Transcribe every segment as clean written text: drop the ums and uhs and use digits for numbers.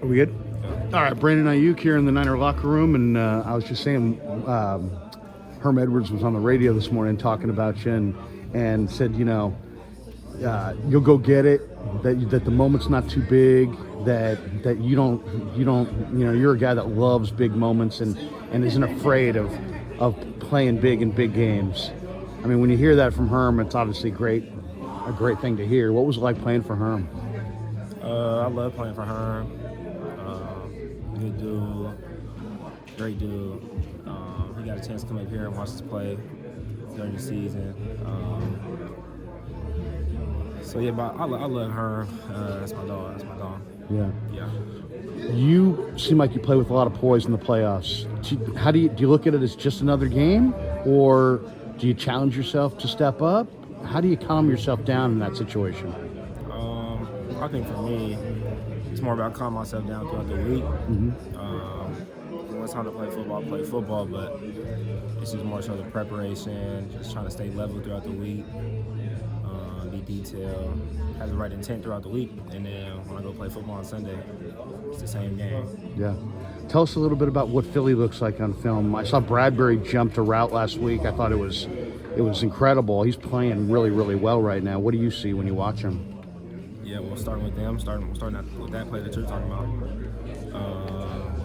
Are we good? All right, Brandon Aiyuk here in the Niner locker room, and I was just saying, Herm Edwards was on the radio this morning talking about you, and said, you'll go get it. That the moment's not too big. That you don't, you're a guy that loves big moments and isn't afraid of playing big in big games. I mean, when you hear that from Herm, it's obviously a great thing to hear. What was it like playing for Herm? I love playing for Herm. Good dude, great dude. He got a chance to come up here and watch us play during the season. But I love Herm. That's my dog. Yeah. Yeah. You seem like you play with a lot of poise in the playoffs. Do you look at it as just another game, or do you challenge yourself to step up? How do you calm yourself down in that situation? I think for me, it's more about calming myself down throughout the week. Mm-hmm. When it's time to play football, but it's just more so the preparation, just trying to stay level throughout the week, be detailed, have the right intent throughout the week, and then when I go play football on Sunday, it's the same game. Yeah. Tell us a little bit about what Philly looks like on film. I saw Bradbury jumped a route last week. I thought it was incredible. He's playing really, really well right now. What do you see when you watch him? Yeah, well, starting with them, starting with that play that you're talking about.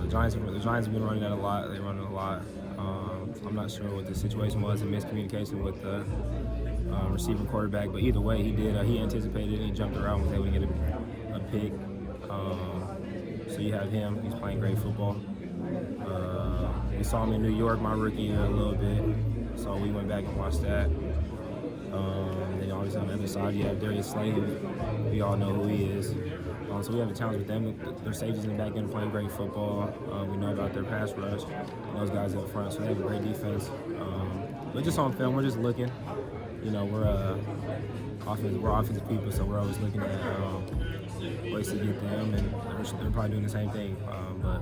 The Giants have been running that a lot. They run it a lot. I'm not sure what the situation was, a miscommunication with the receiver quarterback, but either way, he anticipated it. He jumped around, was able to get a pick. So you have him. He's playing great football. We saw him in New York my rookie year a little bit, so we went back and watched that. Then obviously on the other side, you have Darius Slay, who we all know who he is. So we have a challenge with them. Their safeties in the back end playing great football. We know about their pass rush. And those guys up front, so they have a great defense. But just on film, we're just looking. We're offensive people, so we're always looking at ways to get them, and they're probably doing the same thing. But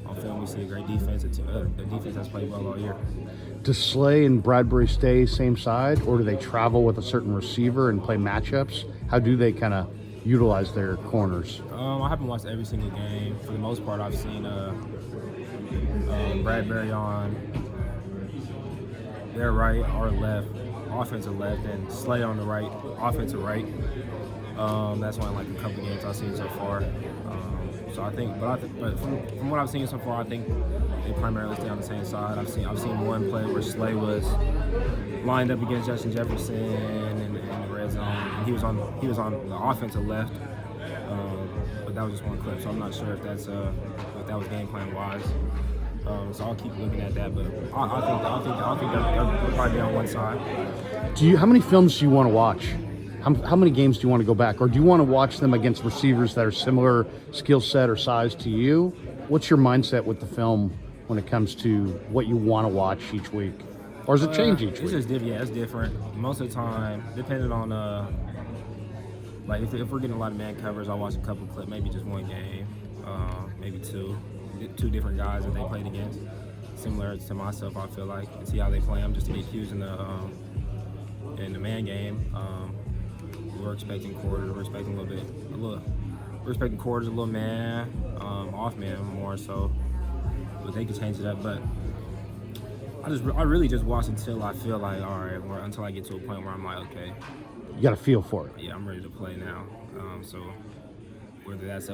on film, we see a great defense. The defense has played well all year. Does Slay and Bradbury stay same side, or do they travel with a certain receiver and play matchups? How do they kind of utilize their corners? I haven't watched every single game. For the most part, I've seen Bradbury on their right or left, offensive left, and Slay on the right, offensive right. That's only like a couple games I've seen so far. So I think, but from what I've seen so far, I think they primarily stay on the same side. I've seen one play where Slay was lined up against Justin Jefferson in the red zone, and he was on the offensive left. But that was just one clip, so I'm not sure if that was game plan wise. So I'll keep looking at that, but I think they'll probably be on one side. How many films do you want to watch? How many games do you want to go back? Or do you want to watch them against receivers that are similar skill set or size to you? What's your mindset with the film when it comes to what you want to watch each week? Or does it change each week? It's different. Most of the time, depending on, like if we're getting a lot of man covers, I'll watch a couple clips, maybe just one game, maybe two different guys that they played against, similar to myself, I feel like, and see how they play them just to get cues in the man game. We're expecting quarters. We're expecting quarters, a little man, off man more so. But they could change it up. But I really just watch until I feel like, all right, or until I get to a point where I'm like, okay. You got a feel for it. Yeah, I'm ready to play now. So whether that's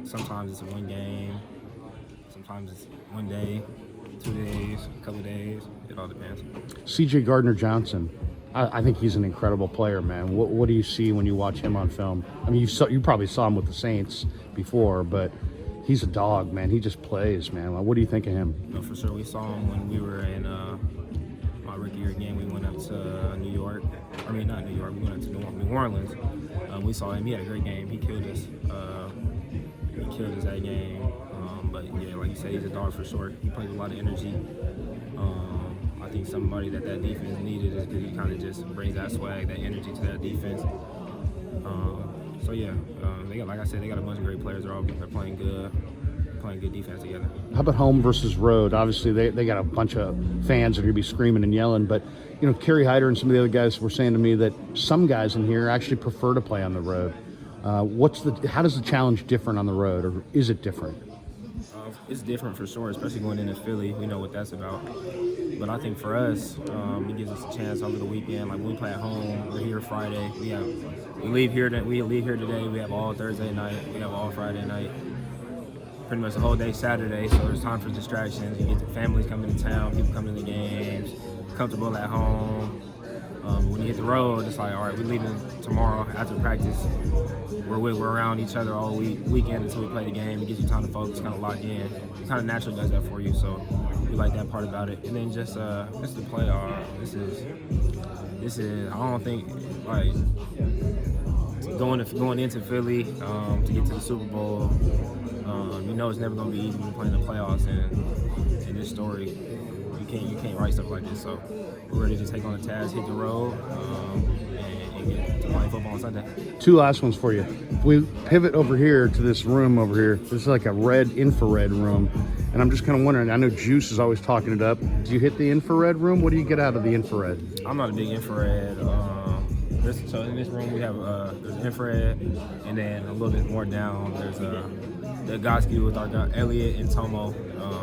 sometimes it's one game, sometimes it's one day, 2 days, a couple days. It all depends. C.J. Gardner-Johnson. I think he's an incredible player, man. What do you see when you watch him on film? I mean, you probably saw him with the Saints before, but he's a dog, man. He just plays, man. What do you think of him? No, for sure. We saw him when we were in my rookie year game. We went up to New York. I mean, not New York. We went up to New Orleans. We saw him. He had a great game. He killed us. That game. But yeah, like you said, he's a dog for sure. He plays with a lot of energy. I think somebody that defense needed is because he kind of just brings that swag, that energy to that defense. So yeah, they got a bunch of great players. They're playing good defense together. How about home versus road? Obviously, they got a bunch of fans that are gonna be screaming and yelling. But Kerry Hyder and some of the other guys were saying to me that some guys in here actually prefer to play on the road. How does the challenge different on the road, or is it different? It's different for sure, especially going into Philly. We know what that's about. But I think for us, it gives us a chance over the weekend. Like when we play at home, we're here Friday. We leave here today. We have all Thursday night. We have all Friday night. Pretty much the whole day Saturday. So there's time for distractions. You get the families coming to town, people coming to the games, comfortable at home. When you hit the road, it's like, all right, we're leaving tomorrow after practice. We're around each other all weekend until we play the game. It gives you time to focus, kind of lock in. It kind of naturally does that for you, so we like that part about it. And then just the playoff. This is. I don't think like going into Philly to get to the Super Bowl. You know it's never going to be easy when you're playing the playoffs, and in this story, you can't write stuff like this. So we're ready to take on the task, hit the road, and get to play football on Sunday. Two last ones for you. If we pivot over here to this room over here, this is like a red infrared room, and I'm just kind of wondering, I know Juice is always talking it up. Do you hit the infrared room? What do you get out of the infrared? I'm not a big infrared. So in this room we have there's infrared, and then a little bit more down there's the Goski with our guy Elliot and Tomo.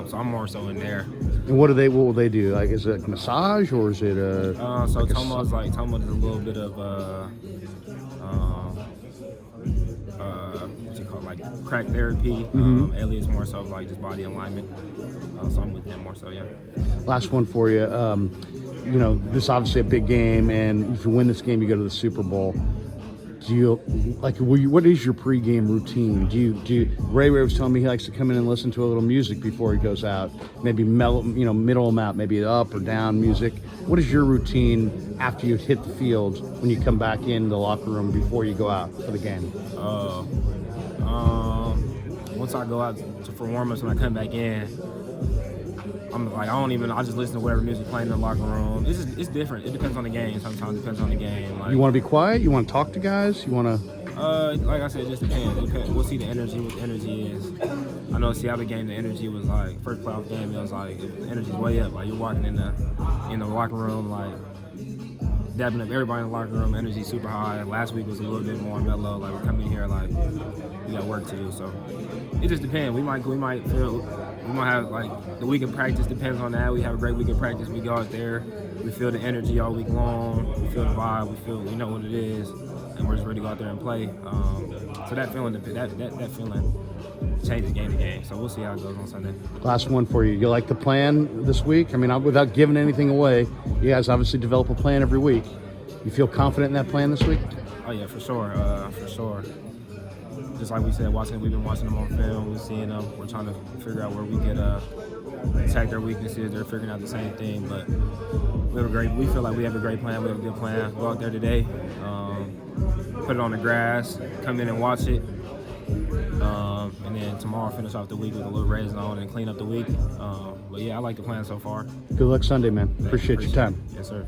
So I'm more so in there. And what will they do? Like, is it like massage, or is it so like Tomo does a little bit of what's it called, like crack therapy. Elliot's more so like just body alignment. So I'm with them more so, yeah. Last one for you. You know, this is obviously a big game, and if you win this game, you go to the Super Bowl. Do you what is your pregame routine? Do you Ray was telling me he likes to come in and listen to a little music before he goes out, maybe middle them out, maybe up or down music. What is your routine after you hit the field when you come back in the locker room before you go out for the game? Once I go out for warm-ups, when I come back in, I just listen to whatever music playing in the locker room. It's different. It depends on the game. Sometimes it depends on the game. Like, you want to be quiet? You want to talk to guys? You want to? Like I said, it just depends. We'll see the energy, what the energy is. I know Seattle game, the energy was like, first playoff game, it was like, the energy's way up. Like, you're walking in the locker room, like, dabbing up everybody in the locker room, energy super high. Last week was a little bit more mellow. Like, we're coming here, like, we got work to do. So it just depends. We might have, like, the week of practice depends on that. We have a great week of practice. We go out there, we feel the energy all week long. We feel the vibe. We know what it is, and we're just ready to go out there and play. So that feeling changes game to game. So we'll see how it goes on Sunday. Last one for you. You like the plan this week? I mean, without giving anything away, you guys obviously develop a plan every week. You feel confident in that plan this week? Oh yeah, for sure. For sure. Just like we said, we've been watching them on film. We're seeing them. We're trying to figure out where we could attack their weaknesses. They're figuring out the same thing, but we feel like we have a great plan. We have a good plan. Go out there today, put it on the grass, come in and watch it, and then tomorrow finish off the week with a little red zone and clean up the week. But yeah, I like the plan so far. Good luck Sunday, man. Appreciate your time. Yes, sir.